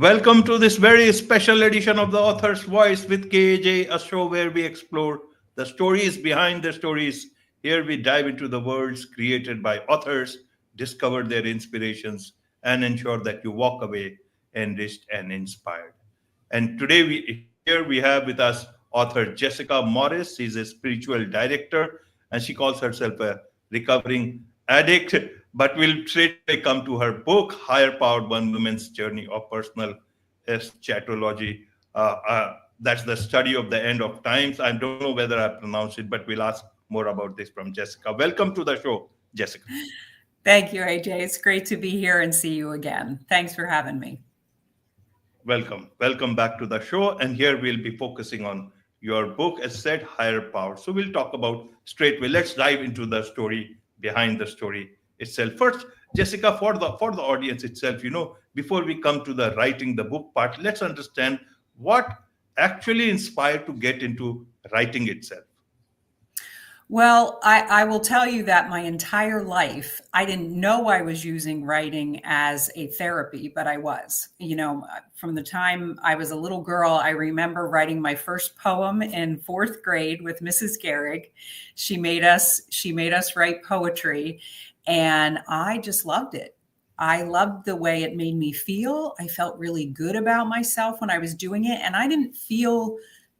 Welcome to this very special edition of The Author's Voice with KAJ, a show where we explore the stories behind the stories. Here we dive into the worlds created by authors, discover their inspirations, and ensure that you walk away enriched and inspired. And today here we have with us author Jessica Morris. She's a spiritual director and she calls herself a recovering addict. But we'll straight away come to her book, Higher Powered One Woman's Journey of Personal Eschatology. That's the study of the end of times. I don't know whether I pronounced it, but we'll ask more about this from Jessica. Welcome to the show, Jessica. Thank you, AJ. It's great to be here and see you again. Thanks for having me. Welcome. Welcome back to the show. And here we'll be focusing on your book, as said, Higher Power. So we'll talk about straightway. Let's dive into the story behind the story itself. First, Jessica, for the audience itself, before we come to the writing the book part, let's understand what actually inspired to get into writing itself. Well, I will tell you that my entire life, I didn't know I was using writing as a therapy, but I was. From the time I was a little girl, I remember writing my first poem in fourth grade with Mrs. Gehrig. She made us write poetry, and I just loved it. I loved the way it made me feel. I felt really good about myself when I was doing it, and I didn't feel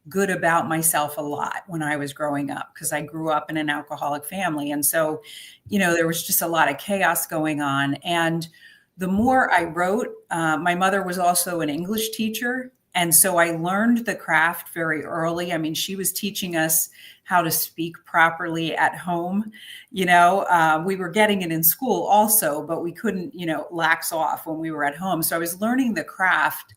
good about myself a lot when I was growing up because I grew up in an alcoholic family. And so, there was just a lot of chaos going on. And the more I wrote, my mother was also an English teacher. And so I learned the craft very early. I mean, she was teaching us how to speak properly at home. We were getting it in school also, but we couldn't, lax off when we were at home. So I was learning the craft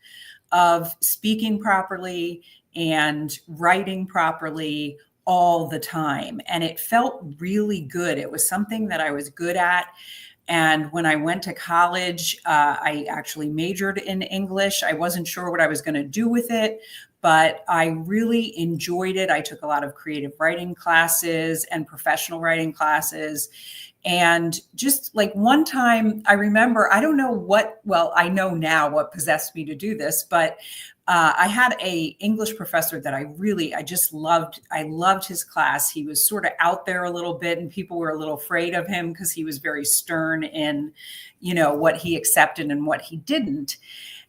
of speaking properly and writing properly all the time. And it felt really good. It was something that I was good at. And when I went to college, I actually majored in English. I wasn't sure what I was going to do with it, but I really enjoyed it. I took a lot of creative writing classes and professional writing classes. And just like one time, I remember, I know now what possessed me to do this, but I had a English professor that I just loved. I loved his class. He was sort of out there a little bit and people were a little afraid of him because he was very stern in, what he accepted and what he didn't.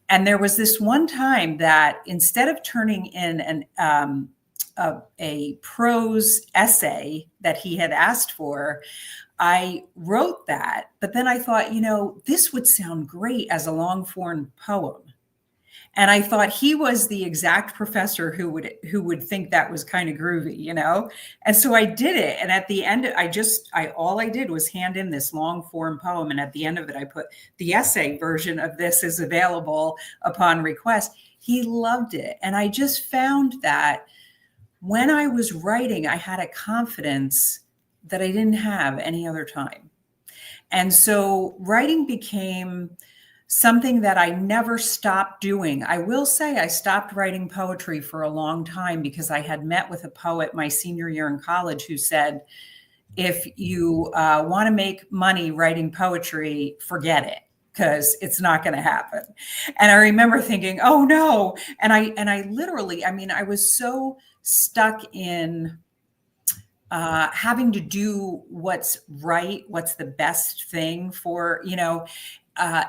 And there was this one time that instead of turning in a prose essay that he had asked for, I wrote that, but then I thought, this would sound great as a long form poem. And I thought he was the exact professor who would think that was kind of groovy, And so I did it. And at the end, all I did was hand in this long form poem. And at the end of it, I put the essay version of this is available upon request. He loved it. And I just found that when I was writing, I had a confidence that I didn't have any other time. And so writing became something that I never stopped doing. I will say I stopped writing poetry for a long time because I had met with a poet my senior year in college who said, if you want to make money writing poetry, forget it, because it's not going to happen. And I remember thinking, oh no. And I literally, I was so stuck in having to do what's right, what's the best thing for,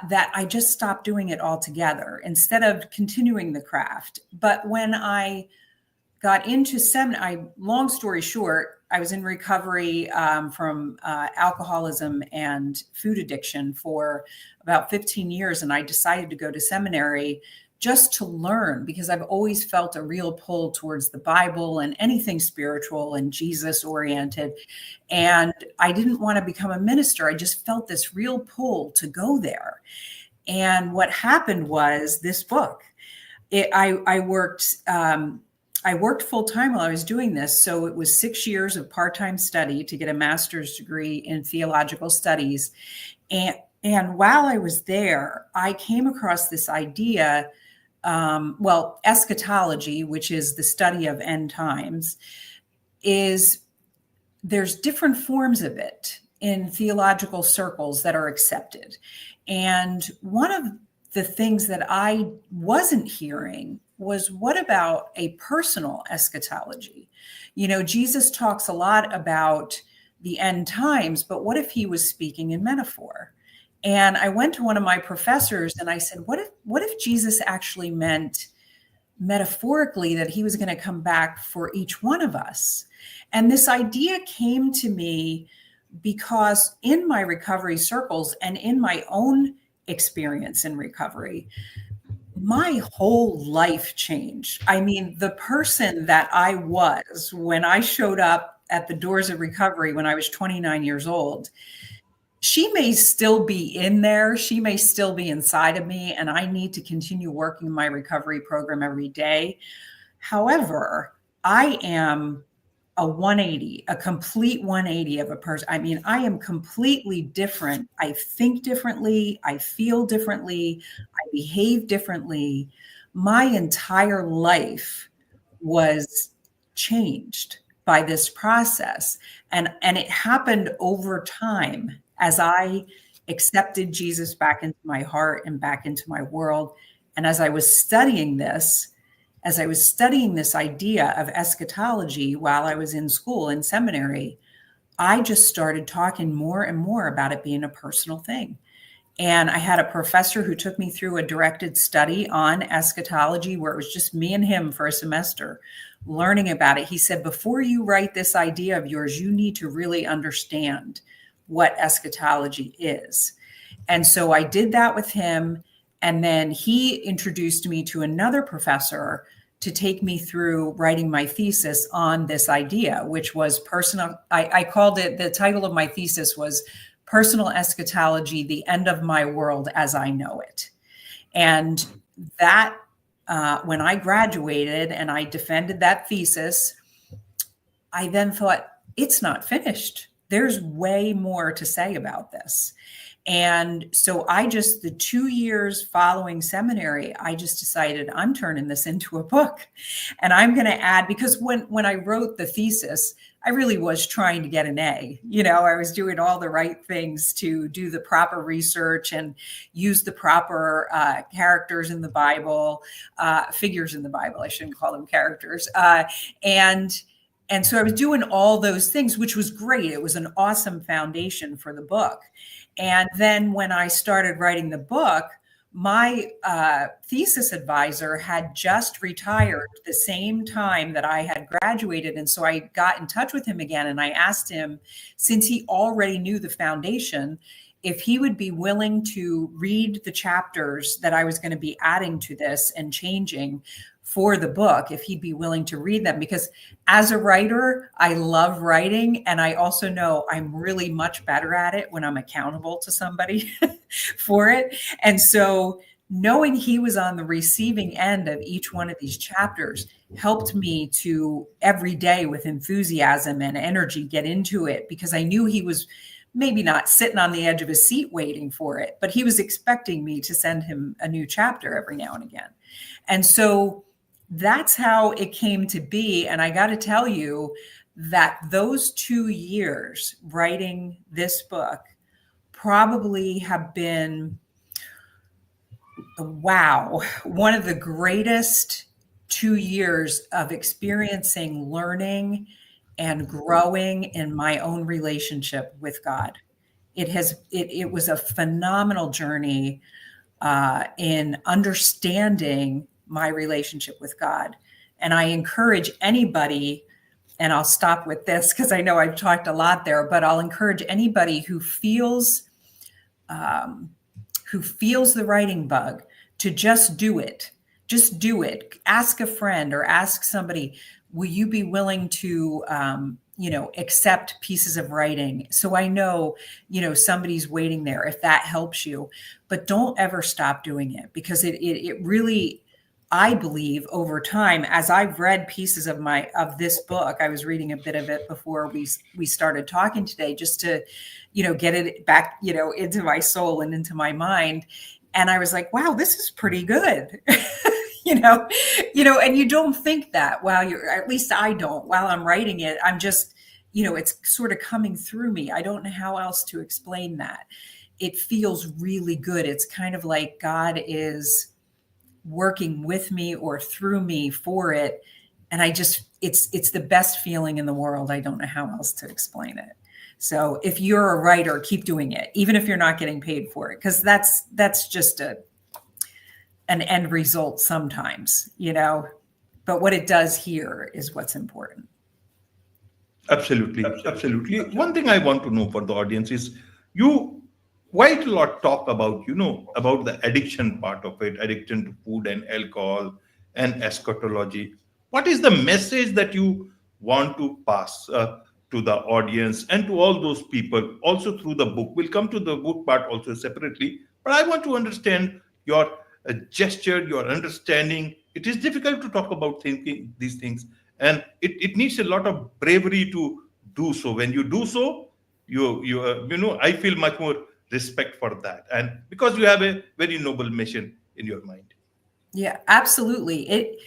that I just stopped doing it altogether instead of continuing the craft. But when I got into long story short, I was in recovery from alcoholism and food addiction for about 15 years. And I decided to go to seminary just to learn, because I've always felt a real pull towards the Bible and anything spiritual and Jesus oriented. And I didn't want to become a minister. I just felt this real pull to go there. And what happened was this book, I worked full time while I was doing this. So it was 6 years of part-time study to get a master's degree in theological studies. And while I was there, I came across this idea. Eschatology, which is the study of end times, there's different forms of it in theological circles that are accepted. And one of the things that I wasn't hearing was, what about a personal eschatology? Jesus talks a lot about the end times, but what if he was speaking in metaphor? And I went to one of my professors and I said, what if Jesus actually meant metaphorically that he was going to come back for each one of us? And this idea came to me because in my recovery circles and in my own experience in recovery, my whole life changed. I mean, the person that I was when I showed up at the doors of recovery when I was 29 years old, she may still be in there. She may still be inside of me, and I need to continue working my recovery program every day. However, I am a 180, a complete 180 of a person. I mean, I am completely different. I think differently. I feel differently. I behave differently. My entire life was changed by this process. And it happened over time as I accepted Jesus back into my heart and back into my world. And as I was studying this idea of eschatology while I was in school in seminary, I just started talking more and more about it being a personal thing. And I had a professor who took me through a directed study on eschatology where it was just me and him for a semester learning about it. He said, before you write this idea of yours, you need to really understand what eschatology is. And so I did that with him. And then he introduced me to another professor to take me through writing my thesis on this idea, which was personal. I called it, the title of my thesis was Personal Eschatology, the End of My World as I Know It. And that, when I graduated and I defended that thesis, I then thought, it's not finished. There's way more to say about this. And so the 2 years following seminary, I just decided I'm turning this into a book, and I'm going to add, because when I wrote the thesis, I really was trying to get an A. I was doing all the right things to do the proper research and use the proper characters in the Bible, figures in the Bible. I shouldn't call them characters. And so I was doing all those things, which was great. It was an awesome foundation for the book. And then when I started writing the book, my thesis advisor had just retired the same time that I had graduated. And so I got in touch with him again. And I asked him, since he already knew the foundation, if he would be willing to read the chapters that I was going to be adding to this and changing for the book, if he'd be willing to read them. Because as a writer, I love writing. And I also know I'm really much better at it when I'm accountable to somebody for it. And so knowing he was on the receiving end of each one of these chapters helped me to every day with enthusiasm and energy get into it, because I knew he was maybe not sitting on the edge of his seat waiting for it, but he was expecting me to send him a new chapter every now and again. And so that's how it came to be. And I got to tell you that those 2 years writing this book probably have been, one of the greatest 2 years of experiencing, learning, and growing in my own relationship with God. It was a phenomenal journey in understanding my relationship with God. And I encourage anybody, and I'll stop with this because I know I've talked a lot there, but I'll encourage anybody who feels the writing bug to just do it. Just do it. Ask a friend or ask somebody, will you be willing to, accept pieces of writing? So I know, somebody's waiting there if that helps you, but don't ever stop doing it, because it really, I believe over time, as I've read pieces of this book, I was reading a bit of it before we started talking today, just to, get it back, into my soul and into my mind. And I was like, wow, this is pretty good. And you don't think that at least I don't, while I'm writing it, I'm just, it's sort of coming through me. I don't know how else to explain that. it feels really good. It's kind of like God is working with me or through me for it. And it's the best feeling in the world. I don't know how else to explain it. So if you're a writer, keep doing it, even if you're not getting paid for it, because that's just an end result sometimes, but what it does here is what's important. Absolutely, absolutely. One thing I want to know for the audience is, you quite a lot talk about, about the addiction part of it, addiction to food and alcohol and eschatology. What is the message that you want to pass to the audience and to all those people, also through the book? We'll come to the book part also separately, but I want to understand your gesture, your understanding. It is difficult to talk about thinking these things, and it needs a lot of bravery to do so. When you do so, I feel much more respect for that, and because you have a very noble mission in your mind. Yeah, absolutely.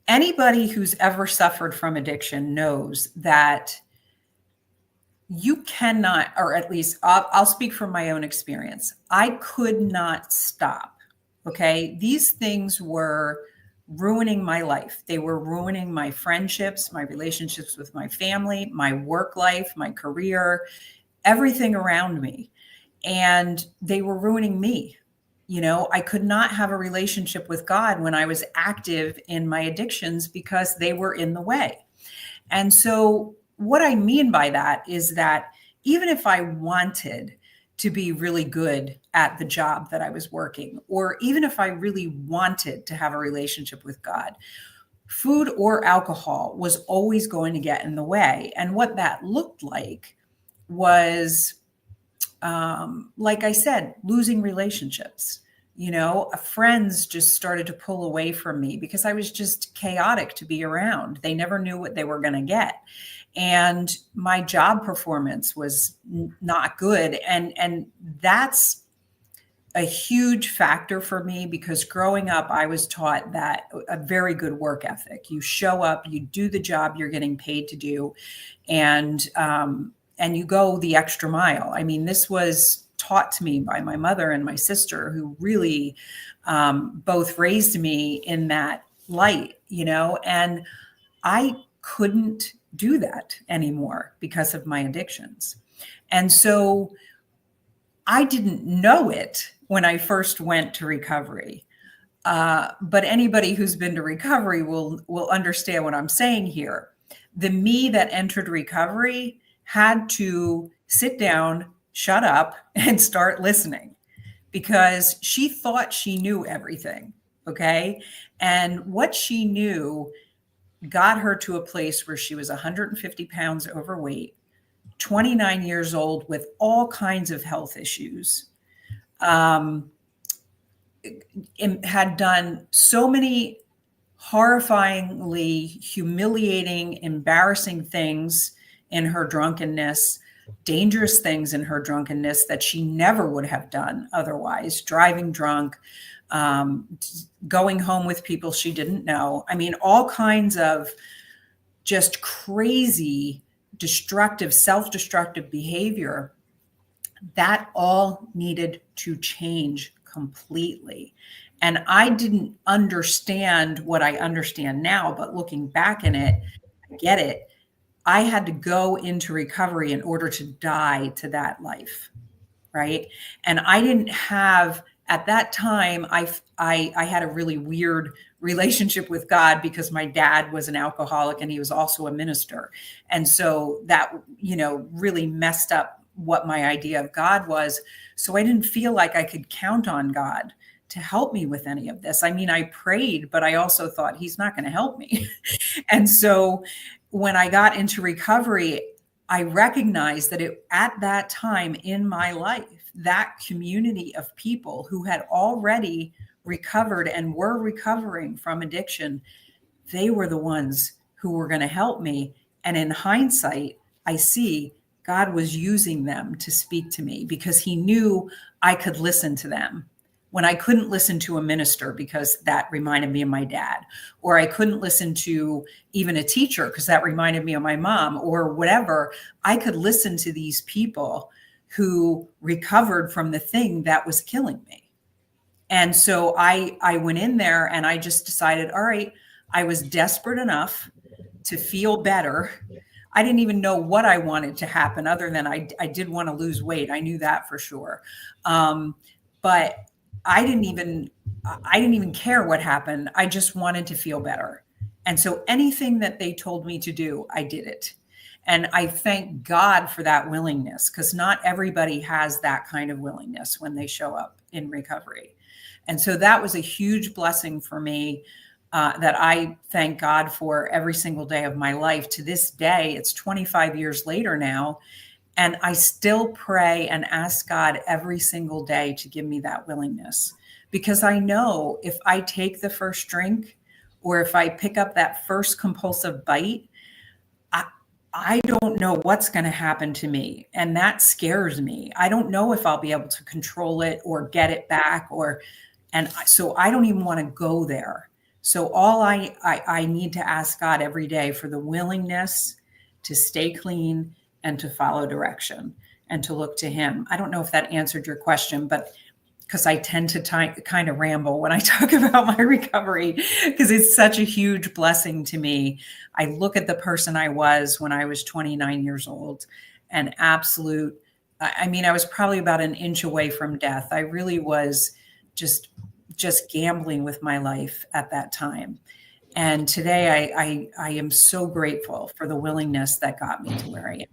Anybody who's ever suffered from addiction knows that you cannot, or at least I'll speak from my own experience. I could not stop. Okay. These things were ruining my life. They were ruining my friendships, my relationships with my family, my work life, my career, everything around me. And they were ruining me. I could not have a relationship with God when I was active in my addictions because they were in the way. And so what I mean by that is that even if I wanted to be really good at the job that I was working, or even if I really wanted to have a relationship with God, food or alcohol was always going to get in the way. And what that looked like was, like I said, losing relationships. Friends just started to pull away from me because I was just chaotic to be around. They never knew what they were going to get. And my job performance was not good. And that's a huge factor for me, because growing up, I was taught that a very good work ethic. You show up, you do the job you're getting paid to do, and you go the extra mile. I mean, this was taught to me by my mother and my sister, who really both raised me in that light, and I couldn't do that anymore because of my addictions. And so I didn't know it when I first went to recovery. But anybody who's been to recovery will understand what I'm saying here. The me that entered recovery had to sit down, shut up, and start listening, because she thought she knew everything. Okay. And what she knew got her to a place where she was 150 pounds overweight, 29 years old, with all kinds of health issues, had done so many horrifyingly humiliating, embarrassing things in her drunkenness, dangerous things in her drunkenness that she never would have done otherwise, driving drunk, going home with people she didn't know. I mean, all kinds of just crazy, destructive, self-destructive behavior. That all needed to change completely. And I didn't understand what I understand now, but looking back in it, I get it. I had to go into recovery in order to die to that life, right? And I didn't have, at that time, I had a really weird relationship with God, because my dad was an alcoholic and he was also a minister. And so that, really messed up what my idea of God was. So I didn't feel like I could count on God to help me with any of this. I mean, I prayed, but I also thought he's not going to help me. And so when I got into recovery, I recognized that at that time in my life, that community of people who had already recovered and were recovering from addiction, they were the ones who were going to help me. And in hindsight, I see God was using them to speak to me, because he knew I could listen to them when I couldn't listen to a minister, because that reminded me of my dad, or I couldn't listen to even a teacher because that reminded me of my mom, or whatever. I could listen to these people who recovered from the thing that was killing me. And so I went in there and I just decided, all right, I was desperate enough to feel better. I didn't even know what I wanted to happen other than I did want to lose weight. I knew that for sure. But I didn't even care what happened. I just wanted to feel better. And so anything that they told me to do, I did it. And I thank God for that willingness, because not everybody has that kind of willingness when they show up in recovery. And so that was a huge blessing for me that I thank God for every single day of my life. To this day, it's 25 years later now, and I still pray and ask God every single day to give me that willingness. Because I know if I take the first drink or if I pick up that first compulsive bite, I don't know what's going to happen to me. And that scares me. I don't know if I'll be able to control it or get it back, and so I don't even want to go there. So all I need to ask God every day for the willingness to stay clean and to follow direction and to look to him. I don't know if that answered your question, but because I tend to kind of ramble when I talk about my recovery, because it's such a huge blessing to me. I look at the person I was when I was 29 years old, and I was probably about an inch away from death. I really was just gambling with my life at that time. And today I am so grateful for the willingness that got me to where I am.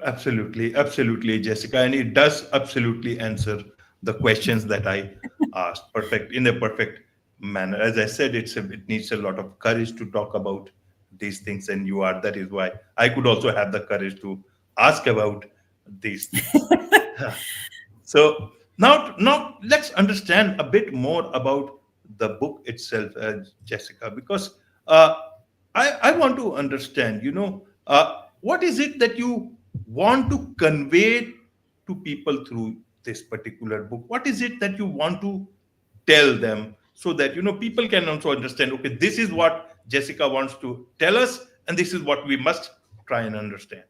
Absolutely, Jessica. And it does absolutely answer the questions that I asked in a perfect manner. As I said, it needs a lot of courage to talk about these things, and that is why I could also have the courage to ask about these things. So now let's understand a bit more about the book itself, Jessica, because I want to understand, what is it that you want to convey to people through this particular book? What is it that you want to tell them so that, people can also understand, okay, this is what Jessica wants to tell us, and this is what we must try and understand?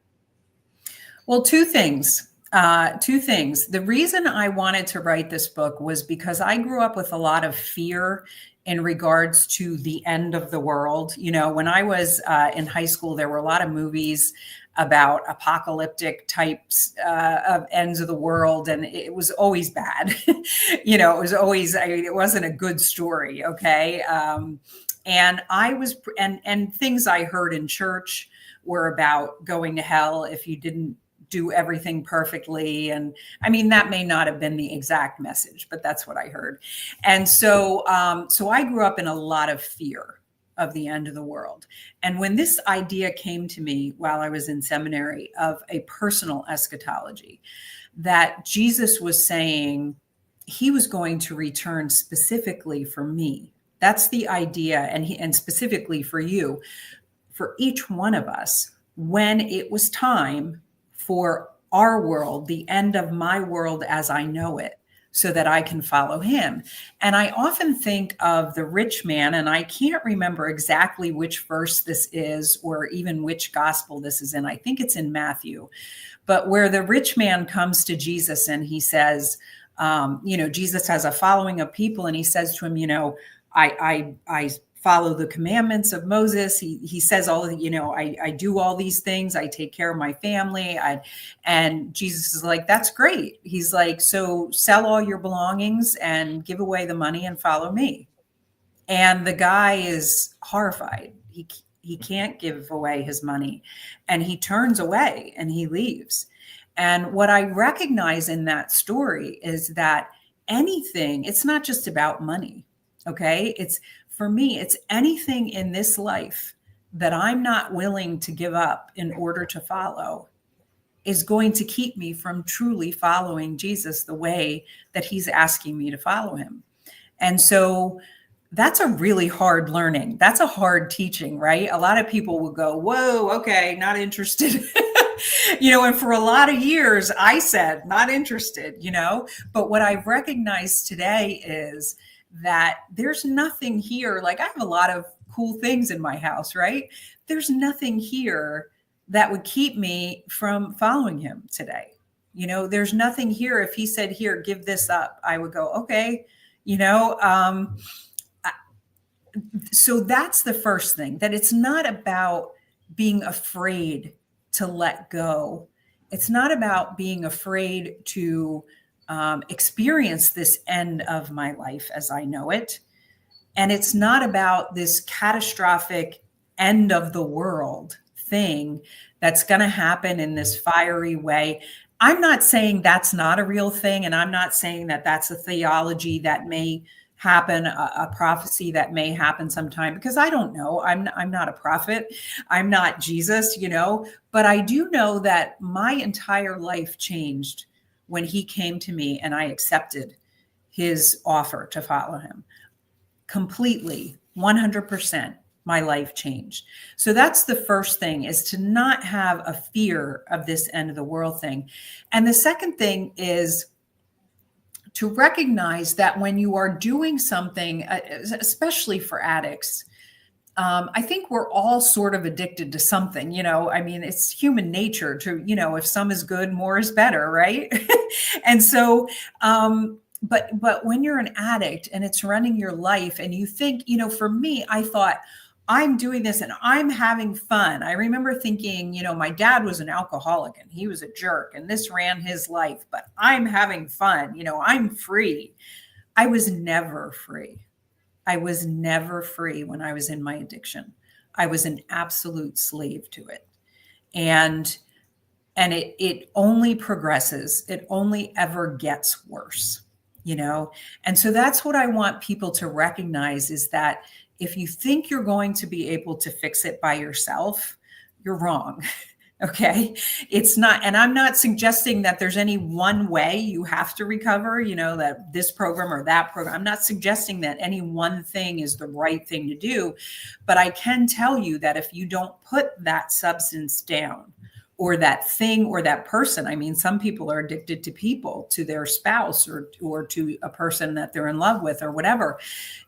Well, two things. The reason I wanted to write this book was because I grew up with a lot of fear in regards to the end of the world. When I was in high school, there were a lot of movies about apocalyptic types of ends of the world, and it was always bad. It wasn't a good story. Okay. And things I heard in church were about going to hell if you didn't do everything perfectly. And I mean, that may not have been the exact message, but that's what I heard. And so I grew up in a lot of fear of the end of the world. And when this idea came to me while I was in seminary of a personal eschatology, that Jesus was saying he was going to return specifically for me. That's the idea. And specifically for you, for each one of us, when it was time for our world, the end of my world as I know it, so that I can follow him. And I often think of the rich man, and I can't remember exactly which verse this is or even which gospel this is in. I think it's in Matthew, but where the rich man comes to Jesus and he says, Jesus has a following of people, and he says to him, I follow the commandments of Moses. He says I do all these things. I take care of my family. And Jesus is like, that's great. He's like, so sell all your belongings and give away the money and follow me. And the guy is horrified. He can't give away his money, and he turns away and he leaves. And what I recognize in that story is that it's not just about money. Okay. For me, it's anything in this life that I'm not willing to give up in order to follow is going to keep me from truly following Jesus the way that he's asking me to follow him. And so that's a really hard learning. That's a hard teaching, right? A lot of people will go, whoa, okay, not interested. And for a lot of years, I said, not interested, but what I've recognized today is that there's nothing here. Like, I have a lot of cool things in my house, right? There's nothing here that would keep me from following him today. There's nothing here. If he said, here, give this up, I would go, okay. So that's the first thing, that it's not about being afraid to let go. It's not about being afraid to experience this end of my life as I know it. And it's not about this catastrophic end of the world thing that's going to happen in this fiery way. I'm not saying that's not a real thing. And I'm not saying that that's a theology that may happen, a prophecy that may happen sometime, because I don't know. I'm not a prophet. I'm not Jesus, but I do know that my entire life changed when he came to me and I accepted his offer to follow him. Completely, 100%, my life changed. So that's the first thing, is to not have a fear of this end of the world thing. And the second thing is to recognize that when you are doing something, especially for addicts, I think we're all sort of addicted to something, it's human nature to, if some is good, more is better, right? And so, but when you're an addict and it's running your life and you think, for me, I thought, I'm doing this and I'm having fun. I remember thinking, my dad was an alcoholic and he was a jerk and this ran his life, but I'm having fun. I'm free. I was never free. I was never free when I was in my addiction. I was an absolute slave to it. And it only progresses. It only ever gets worse, And so that's what I want people to recognize, is that if you think you're going to be able to fix it by yourself, you're wrong. Okay. It's not, and I'm not suggesting that there's any one way you have to recover, that this program or that program. I'm not suggesting that any one thing is the right thing to do, but I can tell you that if you don't put that substance down, or that thing or that person, some people are addicted to people, to their spouse or to a person that they're in love with or whatever.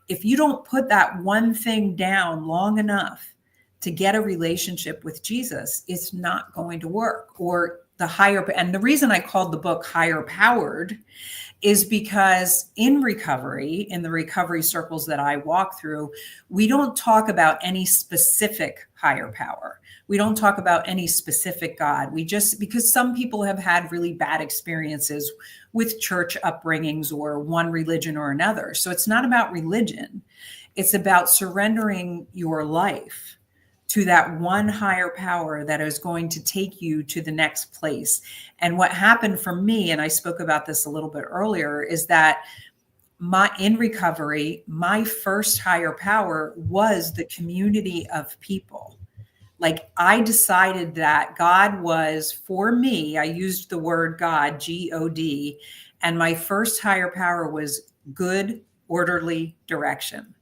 If you don't put that one thing down long enough to get a relationship with Jesus, it's not going to work. Or and the reason I called the book Higher Powered is because in the recovery circles that I walk through, we don't talk about any specific higher power. We don't talk about any specific God. Because some people have had really bad experiences with church upbringings or one religion or another. So it's not about religion. It's about surrendering your life to that one higher power that is going to take you to the next place. And what happened for me, and I spoke about this a little bit earlier, is that in recovery, my first higher power was the community of people. Like, I decided that God was for me. I used the word God, G-O-D, and my first higher power was good, orderly direction.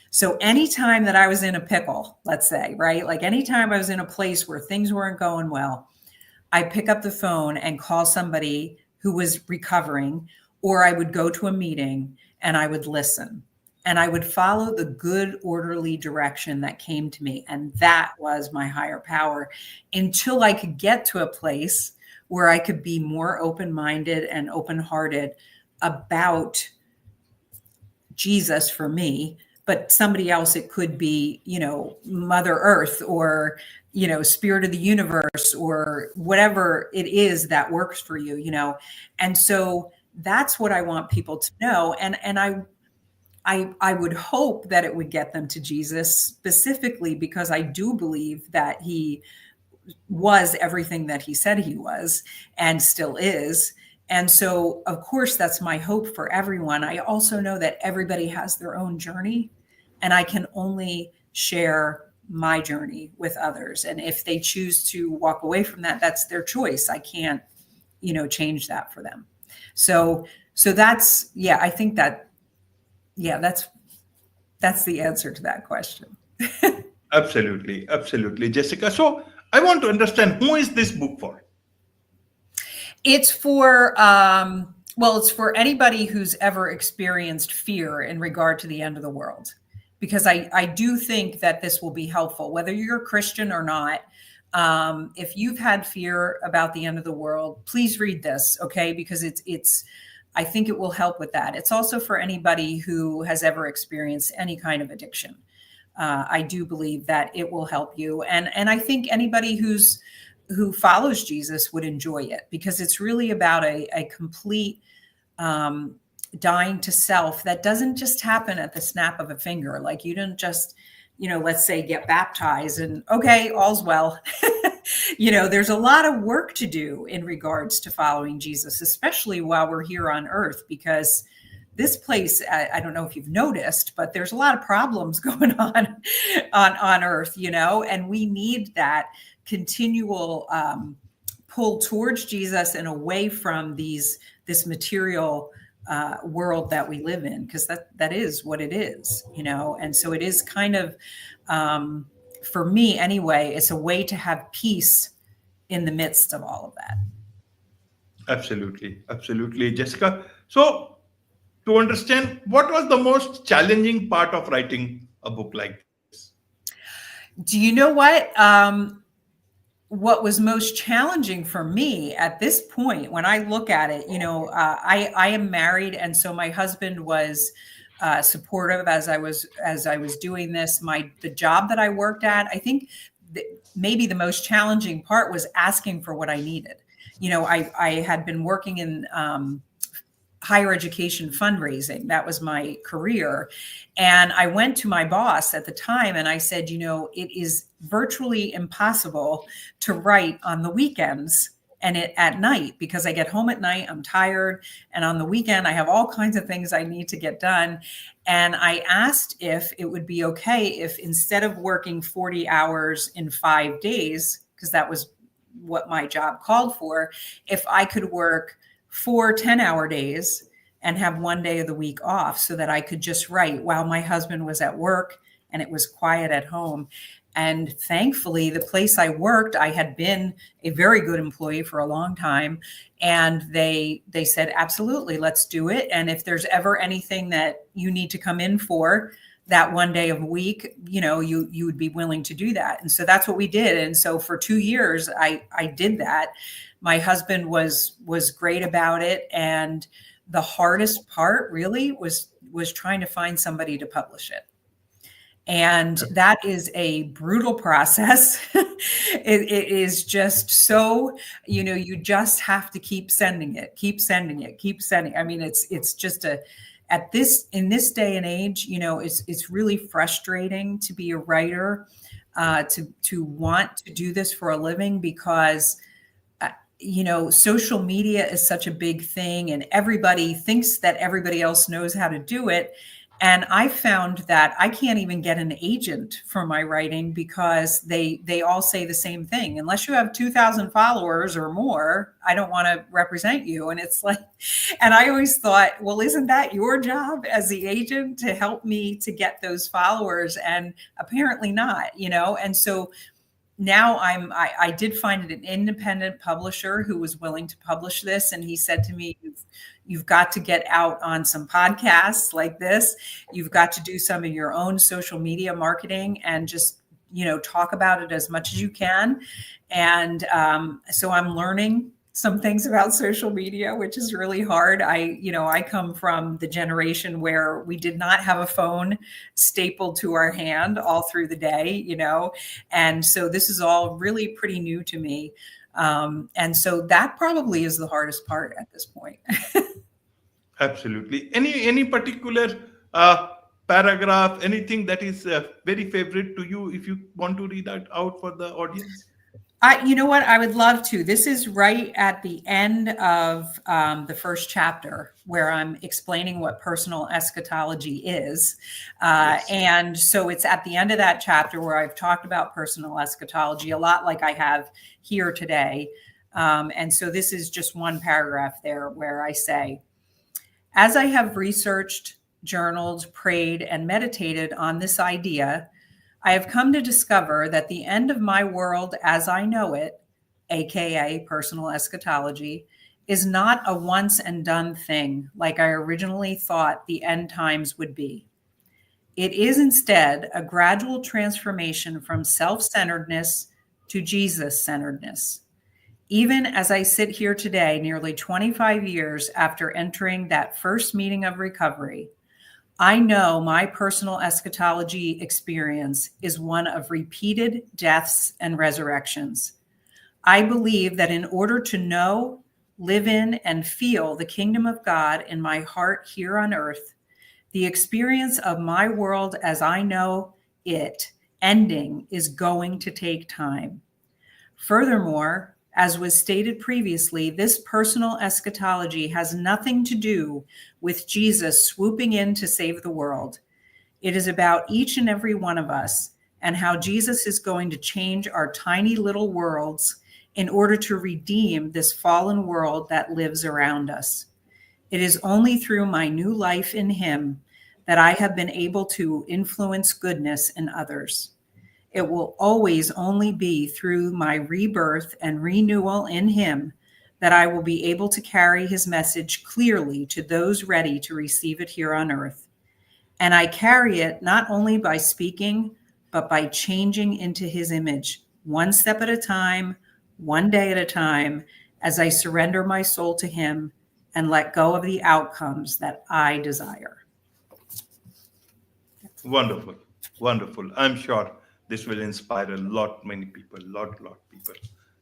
So anytime that I was in a pickle, let's say, right? Like anytime I was in a place where things weren't going well, I'd pick up the phone and call somebody who was recovering, or I would go to a meeting and I would listen. And I would follow the good, orderly direction that came to me. And that was my higher power, until I could get to a place where I could be more open-minded and open-hearted about Jesus for me. But somebody else, it could be, Mother Earth or, Spirit of the universe or whatever it is that works for you, And so that's what I want people to know. And I would hope that it would get them to Jesus, specifically because I do believe that he was everything that he said he was and still is. And so, of course, that's my hope for everyone. I also know that everybody has their own journey, and I can only share my journey with others. And if they choose to walk away from that, that's their choice. I can't, change that for them. So that's, I think that, that's the answer to that question. Absolutely. Absolutely, Jessica. So I want to understand, who is this book for? It's for, it's for anybody who's ever experienced fear in regard to the end of the world, because I do think that this will be helpful, whether you're a Christian or not. If you've had fear about the end of the world, please read this, okay? Because I think it will help with that. It's also for anybody who has ever experienced any kind of addiction. I do believe that it will help you. And I think anybody who follows Jesus would enjoy it, because it's really about a complete dying to self that doesn't just happen at the snap of a finger. Like, you don't just, let's say, get baptized and okay, all's well. There's a lot of work to do in regards to following Jesus, especially while we're here on earth, because this place, I don't know if you've noticed, but there's a lot of problems going on earth, and we need that continual pull towards Jesus and away from this material world that we live in, because that is what it is, and so it is kind of, for me anyway, it's a way to have peace in the midst of all of that. Absolutely, Jessica. So, to understand, what was the most challenging part of writing a book like this? Do you know what was most challenging for me at this point, when I look at it, I am married, and so my husband was supportive as I was doing this. The job that I worked at, I think maybe the most challenging part was asking for what I needed. I had been working in higher education fundraising. That was my career. And I went to my boss at the time and I said, it is virtually impossible to write on the weekends and at night, because I get home at night, I'm tired. And on the weekend, I have all kinds of things I need to get done. And I asked if it would be okay if, instead of working 40 hours in 5 days, because that was what my job called for, if I could work 4 10-hour days and have 1 day of the week off, so that I could just write while my husband was at work and it was quiet at home. And thankfully, the place I worked, I had been a very good employee for a long time. And they said, absolutely, let's do it. And if there's ever anything that you need to come in for that 1 day of a week, you would be willing to do that. And so that's what we did. And so for 2 years, I did that. My husband was great about it. And the hardest part really was trying to find somebody to publish it. And that is a brutal process. It is just so, you just have to keep sending it. I mean, it's just in this day and age, it's really frustrating to be a writer, to want to do this for a living, because social media is such a big thing and everybody thinks that everybody else knows how to do it. And I found that I can't even get an agent for my writing, because they all say the same thing. Unless you have 2,000 followers or more, I don't want to represent you. And it's like, and I always thought, well, isn't that your job as the agent to help me to get those followers? And apparently not, and so now I did find an independent publisher who was willing to publish this. And he said to me, you've got to get out on some podcasts like this. You've got to do some of your own social media marketing and just, talk about it as much as you can. And so I'm learning some things about social media, which is really hard. I come from the generation where we did not have a phone stapled to our hand all through the day, and so this is all really pretty new to me. And so that probably is the hardest part at this point. Absolutely. Any particular paragraph, anything that is very favorite to you, if you want to read that out for the audience? You know what? I would love to. This is right at the end of the first chapter, where I'm explaining what personal eschatology is. Yes. And so it's at the end of that chapter where I've talked about personal eschatology a lot, like I have here today. And so this is just one paragraph there where I say, as I have researched, journaled, prayed, and meditated on this idea, I have come to discover that the end of my world as I know it, aka personal eschatology, is not a once and done thing like I originally thought the end times would be. It is instead a gradual transformation from self-centeredness to Jesus-centeredness. Even as I sit here today, nearly 25 years after entering that first meeting of recovery, I know my personal eschatology experience is one of repeated deaths and resurrections. I believe that in order to know, live in, and feel the kingdom of God in my heart here on earth, the experience of my world as I know it ending is going to take time. Furthermore, as was stated previously, this personal eschatology has nothing to do with Jesus swooping in to save the world. It is about each and every one of us and how Jesus is going to change our tiny little worlds in order to redeem this fallen world that lives around us. It is only through my new life in Him that I have been able to influence goodness in others. It will always only be through my rebirth and renewal in Him that I will be able to carry His message clearly to those ready to receive it here on earth. And I carry it not only by speaking, but by changing into His image, one step at a time, one day at a time, as I surrender my soul to Him and let go of the outcomes that I desire. Wonderful, wonderful. I'm sure this will inspire many people, lot people,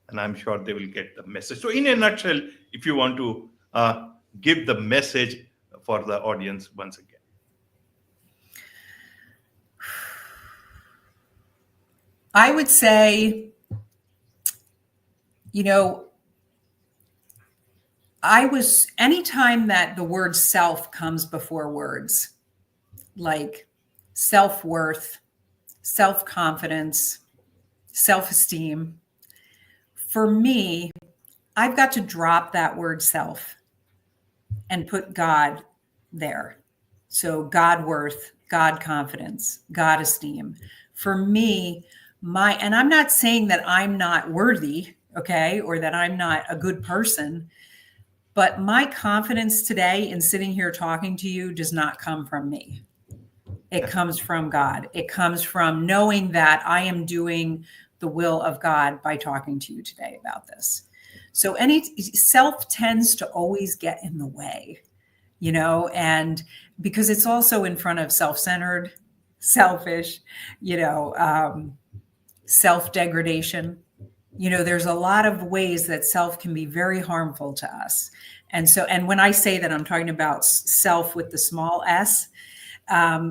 and I'm sure they will get the message. So, in a nutshell, if you want to give the message for the audience once again. I would say, anytime that the word self comes before words, like self-worth, self-confidence, self-esteem, for me, I've got to drop that word self and put God there. So God worth, God confidence, God esteem. For me, and I'm not saying that I'm not worthy, okay, or that I'm not a good person, but my confidence today in sitting here talking to you does not come from me. It comes from God. It comes from knowing that I am doing the will of God by talking to you today about this. So any self tends to always get in the way, and because it's also in front of self-centered, selfish, self-degradation. There's a lot of ways that self can be very harmful to us. And when I say that, I'm talking about self with the small s.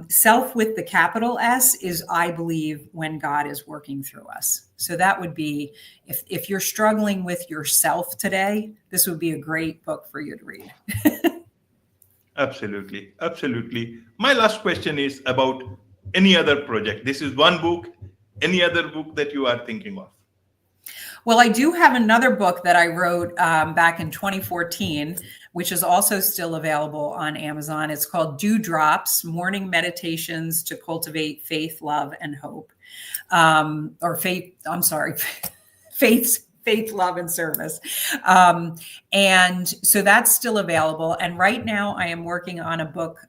Self with the capital S is, I believe, when God is working through us. So that would be, if you're struggling with yourself today, this would be a great book for you to read. Absolutely. Absolutely. My last question is about any other project. This is one book. Any other book that you are thinking of? Well, I do have another book that I wrote back in 2014, which is also still available on Amazon. It's called Dewdrops, Morning Meditations to Cultivate Faith, Love, and Hope. Faith, love, and service. And so that's still available. And right now I am working on a book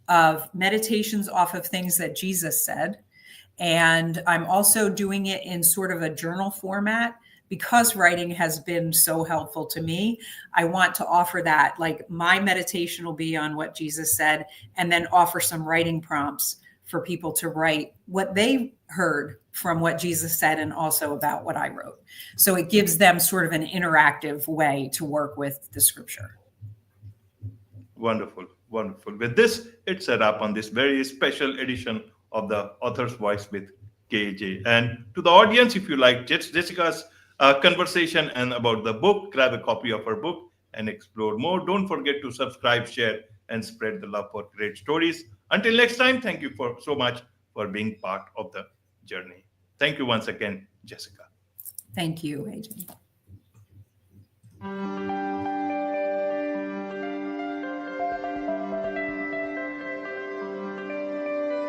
of meditations off of things that Jesus said. And I'm also doing it in sort of a journal format because writing has been so helpful to me. I want to offer that, like my meditation will be on what Jesus said, and then offer some writing prompts for people to write what they heard from what Jesus said and also about what I wrote. So it gives them sort of an interactive way to work with the scripture. Wonderful, wonderful. With this, it's a wrap on this very special edition of the Author's Voice with KAJ. And to the audience, if you like Jessica's conversation and about the book, grab a copy of her book and explore more. Don't forget to subscribe, share, and spread the love for great stories. Until next time, thank you so much for being part of the journey. Thank you once again, Jessica. Thank you, AJ.